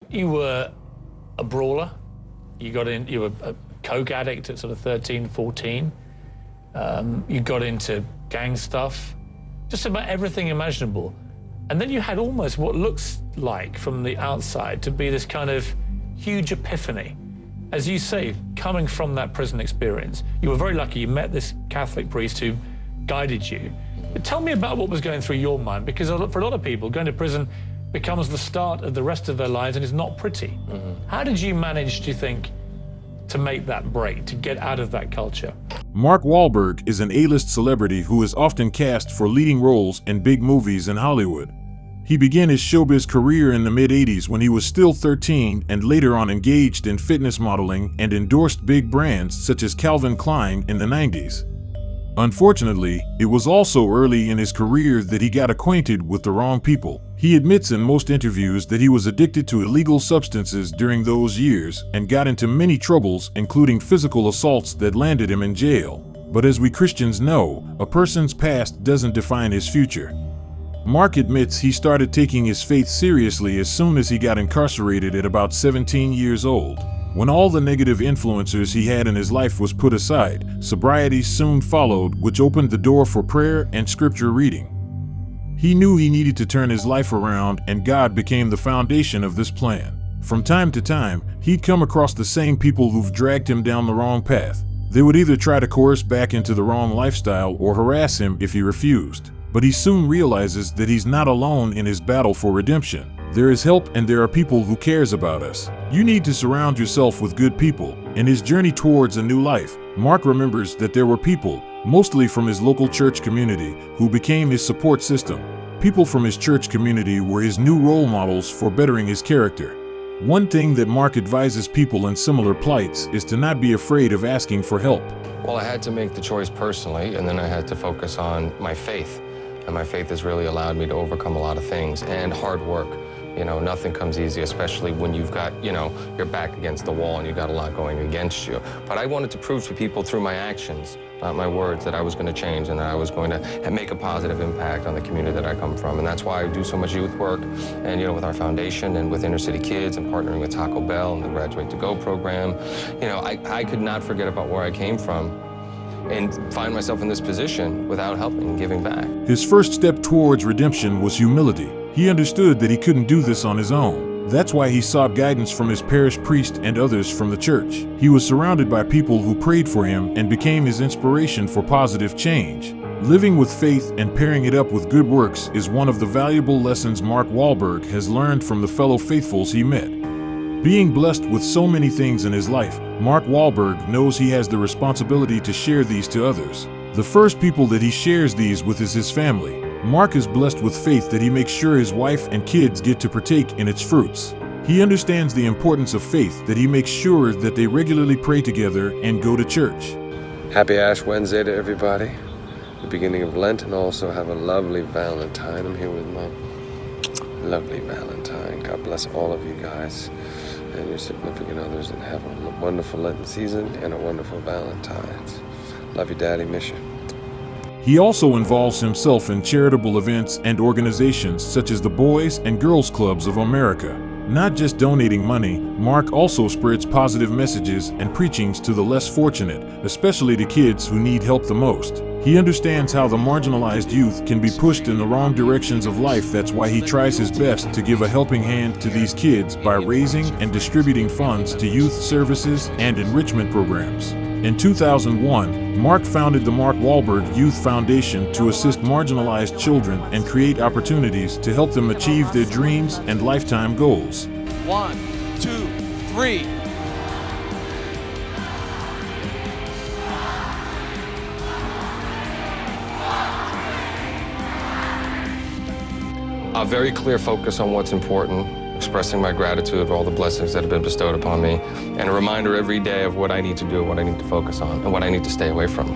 you were a brawler. You were a coke addict at sort of 13, 14. You got into gang stuff, just about everything imaginable. And then you had almost what looks like from the outside to be this kind of huge epiphany. As you say, coming from that prison experience, you were very lucky you met this Catholic priest who guided you. But tell me about what was going through your mind, because for a lot of people, going to prison becomes the start of the rest of their lives and is not pretty. How did you manage, do you think, to make that break, to get out of that culture? Mark Wahlberg is an A-list celebrity who is often cast for leading roles in big movies in Hollywood. He began his showbiz career in the mid-'80s when he was still 13 and later on engaged in fitness modeling and endorsed big brands such as Calvin Klein in the 90s. Unfortunately, it was also early in his career that he got acquainted with the wrong people. He admits in most interviews that he was addicted to illegal substances during those years and got into many troubles, including physical assaults that landed him in jail. But as we Christians know, a person's past doesn't define his future. Mark admits he started taking his faith seriously as soon as he got incarcerated at about 17 years old. When all the negative influencers he had in his life was put aside, sobriety soon followed, which opened the door for prayer and scripture reading. He knew he needed to turn his life around, and God became the foundation of this plan. From time to time, he'd come across the same people who've dragged him down the wrong path. They would either try to coerce back into the wrong lifestyle or harass him if he refused. But he soon realizes that he's not alone in his battle for redemption. There is help, and there are people who cares about us. You need to surround yourself with good people. In his journey towards a new life, Mark remembers that there were people, mostly from his local church community, who became his support system. People from his church community were his new role models for bettering his character. One thing that Mark advises people in similar plights is to not be afraid of asking for help. Well, I had to make the choice personally, and then I had to focus on my faith. And my faith has really allowed me to overcome a lot of things, and hard work. You know, nothing comes easy, especially when you've got, your back against the wall and you've got a lot going against you. But I wanted to prove to people through my actions, not my words, that I was going to change and that I was going to make a positive impact on the community that I come from. And that's why I do so much youth work, and, with our foundation and with inner city kids and partnering with Taco Bell and the Graduate to Go program. I could not forget about where I came from and find myself in this position without helping and giving back. His first step towards redemption was humility. He understood that he couldn't do this on his own. That's why he sought guidance from his parish priest and others from the church. He was surrounded by people who prayed for him and became his inspiration for positive change. Living with faith and pairing it up with good works is one of the valuable lessons Mark Wahlberg has learned from the fellow faithfuls he met. Being blessed with so many things in his life, Mark Wahlberg knows he has the responsibility to share these to others. The first people that he shares these with is his family. Mark is blessed with faith that he makes sure his wife and kids get to partake in its fruits. He understands the importance of faith that he makes sure that they regularly pray together and go to church. Happy Ash Wednesday to everybody. The beginning of Lent, and also have a lovely Valentine. I'm here with my lovely Valentine. God bless all of you guys and your significant others, and have a wonderful Lenten season and a wonderful Valentine's. Love you, Daddy. Miss you. He also involves himself in charitable events and organizations such as the Boys and Girls Clubs of America. Not just donating money, Mark also spreads positive messages and preachings to the less fortunate, especially to kids who need help the most. He understands how the marginalized youth can be pushed in the wrong directions of life. That's why he tries his best to give a helping hand to these kids by raising and distributing funds to youth services and enrichment programs. In 2001, Mark founded the Mark Wahlberg Youth Foundation to assist marginalized children and create opportunities to help them achieve their dreams and lifetime goals. 1, 2, 3. A very clear focus on what's important, expressing my gratitude for all the blessings that have been bestowed upon me, and a reminder every day of what I need to do, what I need to focus on, and what I need to stay away from.